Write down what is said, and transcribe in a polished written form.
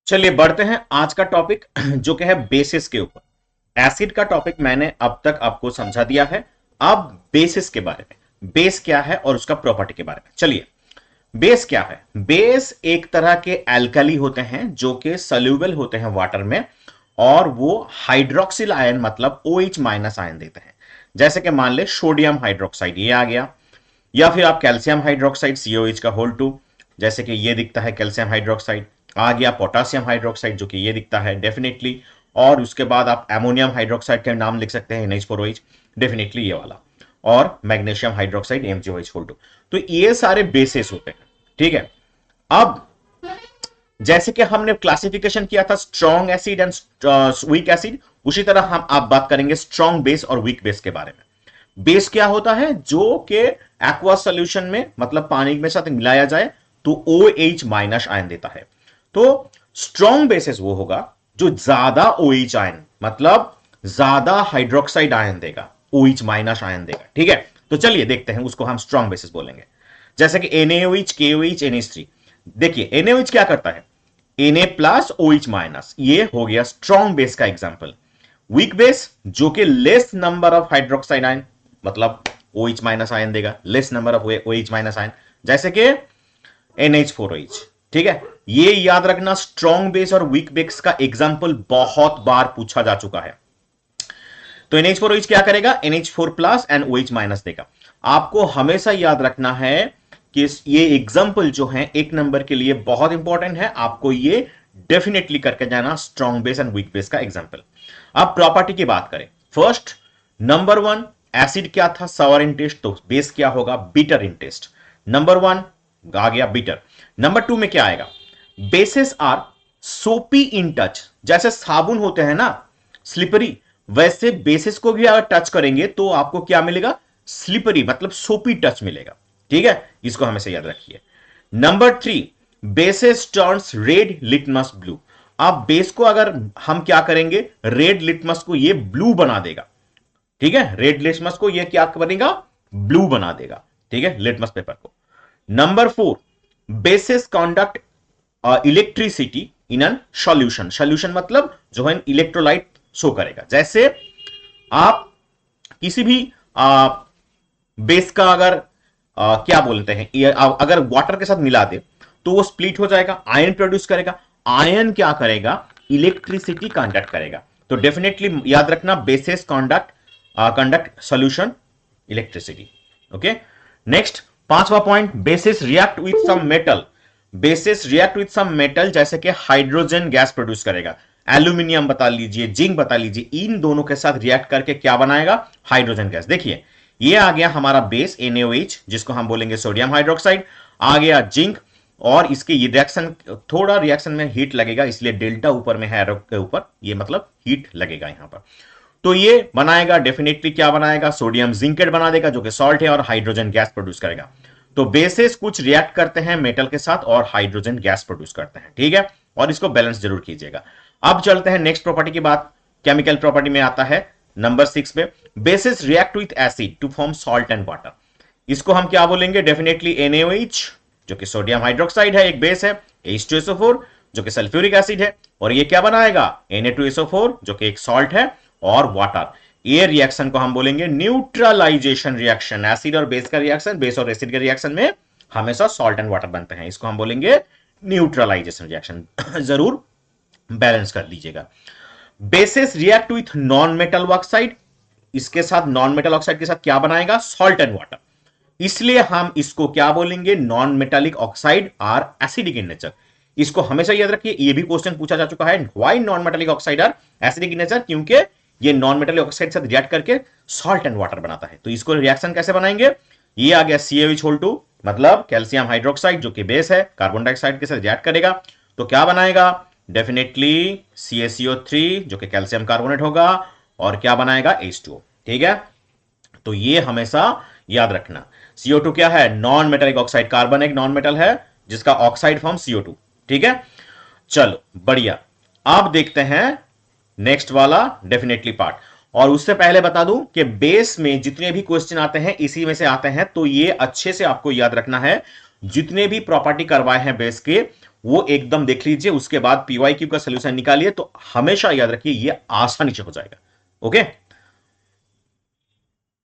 चलिए बढ़ते हैं आज का टॉपिक जो कि है बेसिस के ऊपर। एसिड का टॉपिक मैंने अब तक आपको समझा दिया है। अब बेसिस के बारे में, बेस क्या है और उसका प्रॉपर्टी के बारे में। चलिए, बेस क्या है? बेस एक तरह के एल्कली होते हैं जो कि सोल्यूबल होते हैं वाटर में, और वो हाइड्रोक्सिल आयन मतलब OH माइनस आयन देते हैं। जैसे कि मान ले सोडियम हाइड्रोक्साइड ये आ गया, या फिर आप कैल्शियम हाइड्रोक्साइड COH का होल 2, जैसे कि ये दिखता है कैल्शियम हाइड्रोक्साइड। आ गया पोटासियम हाइड्रोक्साइड जो कि ये दिखता है डेफिनेटली। और उसके बाद आप एमोनियम हाइड्रोक्साइड के नाम लिख सकते हैं NH4OH, डेफिनेटली ये वाला। और मैग्नीशियम हाइड्रोक्साइड MgOH होल 2। तो ये सारे बेसिस होते हैं, ठीक है। अब जैसे कि हमने क्लासिफिकेशन किया था strong acid and weak acid, उसी तरह हम आप बात करेंगे स्ट्रॉन्ग बेस और वीक बेस के बारे में। बेस क्या होता है? जो कि एक्वा सॉल्यूशन में मतलब पानी में साथ मिलाया जाए तो OH माइनस आयन देता है। तो स्ट्रॉन्ग बेसिस वो होगा जो ज्यादा OH आयन मतलब ज्यादा हाइड्रोक्साइड आयन देगा, OH माइनस आयन देगा, ठीक है। तो चलिए देखते हैं, उसको हम स्ट्रॉन्ग बेसिस बोलेंगे। जैसे कि NaOH, KOH, NH3। देखिए NaOH क्या करता है? Na प्लस OH माइनस, ये हो गया स्ट्रॉन्ग बेस का एग्जांपल। वीक बेस जो कि less number of hydroxide ion मतलब OH माइनस आयन देगा, less number of OH minus ion, जैसे कि NH4OH, ठीक है। ये याद रखना, स्ट्रॉन्ग बेस और वीक बेस का एग्जांपल बहुत बार पूछा जा चुका है। तो NH4OH क्या करेगा? NH4 plus and OH minus देगा। आपको हमेशा याद रखना है कि ये एग्जांपल जो है एक नंबर के लिए बहुत इंपॉर्टेंट है, आपको ये डेफिनेटली करके जाना, strong base and weak base का एग्जांपल। अब प्रॉपर्टी की बात करें, फर्स्ट नंबर वन, एसिड क्या था? सावर इन टेस्ट, तो बेस क्या होगा? Bitter in taste. Number one आ गया बिटर। नंबर टू में क्या आएगा? बेसिस आर सोपी इन टच, जैसे साबुन होते हैं ना स्लिपरी, वैसे बेसिस को भी अगर टच करेंगे तो आपको क्या मिलेगा? स्लिपरी मतलब सोपी टच मिलेगा, ठीक है। इसको हमेशा याद रखिए। Number three, basis turns red litmus blue. अब बेस को अगर हम क्या करेंगे, रेड लिटमस को ये ब्लू बना देगा, ठीक है। रेड लिटमस को ये क्या बनेगा? ब्लू बना देगा, ठीक है, लिटमस पेपर को। Number four, basis conduct electricity in an solution. Solution मतलब जो है इलेक्ट्रोलाइट शो करेगा। जैसे आप किसी भी बेस का अगर क्या बोलते हैं, अगर वाटर के साथ मिला दे तो वो स्प्लिट हो जाएगा, आयन प्रोड्यूस करेगा। आयन क्या करेगा? इलेक्ट्रिसिटी कंडक्ट करेगा। तो डेफिनेटली याद रखना, bases conduct solution electricity, okay. Next पांचवा point, bases react with some metal. Bases react with some metal जैसे कि हाइड्रोजन गैस प्रोड्यूस करेगा। एल्यूमिनियम बता लीजिए, जिंक बता लीजिए, इन दोनों के साथ रिएक्ट करके क्या बनाएगा? Hydrogen gas. देखिए ये आ गया हमारा बेस NaOH जिसको हम बोलेंगे सोडियम हाइड्रोक्साइड। आ गया जिंक, और इसके ये रिएक्शन, थोड़ा रिएक्शन में हीट लगेगा इसलिए डेल्टा ऊपर में है एरो के ऊपर, ये मतलब हीट लगेगा यहां पर। तो ये बनाएगा डेफिनेटली, क्या बनाएगा? सोडियम जिंकेट बना देगा जो कि सॉल्ट है, और हाइड्रोजन गैस प्रोड्यूस करेगा। तो बेसिस कुछ रिएक्ट करते हैं मेटल के साथ और हाइड्रोजन गैस प्रोड्यूस करते हैं, ठीक है। और इसको बैलेंस जरूर कीजिएगा। अब चलते हैं नेक्स्ट प्रॉपर्टी की बात। केमिकल प्रॉपर्टी में आता है नंबर 6 पे, bases react with acid to form salt and water. इसको हम क्या बोलेंगे? डेफिनेटली NaOH जो कि सोडियम हाइड्रोक्साइड है, एक बेस है। H2SO4 जो कि सल्फ्यूरिक एसिड है, और ये क्या बनाएगा? Na2SO4 जो कि एक सॉल्ट है, और वाटर। ये रिएक्शन को हम बोलेंगे न्यूट्रलाइजेशन रिएक्शन। एसिड और बेस का रिएक्शन, बेस और एसिड के रिएक्शन में हमेशा सॉल्ट एंड वाटर बनते हैं, इसको हम बोलेंगे न्यूट्रलाइजेशन रिएक्शन। जरूर बैलेंस कर लीजिएगा। Bases react with non metal oxide, इसके साथ नॉन मेटल ऑक्साइड के साथ क्या बनाएगा? Salt and water. इसलिए हम इसको क्या बोलेंगे? Non metallic oxide are acidic in nature. इसको हमेशा याद रखिए, ये भी क्वेश्चन पूछा जा चुका है, why non metallic oxide are acidic in nature, क्योंकि ये नॉन मेटालिक ऑक्साइड से रिएक्ट करके सॉल्ट एंड वाटर बनाता है। तो इसको रिएक्शन कैसे बनाएंगे? ये आ गया CaOH2 मतलब कैल्शियम हाइड्रोक्साइड जो कि बेस है, कार्बन डाइऑक्साइड के साथ रिएक्ट करेगा तो क्या बनाएगा? डेफिनेटली CaCO3 जो कि कैल्शियम कार्बोनेट होगा, और क्या बनाएगा? H2O, ठीक है। तो ये हमेशा याद रखना। CO2 क्या है? Non metallic oxide. कार्बन एक नॉन मेटल है जिसका ऑक्साइड फॉर्म CO2, ठीक है। चलो बढ़िया। अब देखते हैं नेक्स्ट वाला डेफिनेटली पार्ट। और उससे पहले बता दूं कि बेस में जितने भी क्वेश्चन आते हैं इसी में से आते हैं, तो ये अच्छे से आपको याद रखना है। जितने भी प्रॉपर्टी करवाए हैं बेस के, वो एकदम देख लीजिए, उसके बाद पीवाईक्यू का सोल्यूशन निकालिए, तो हमेशा याद रखिए ये आसानी से हो जाएगा। ओके।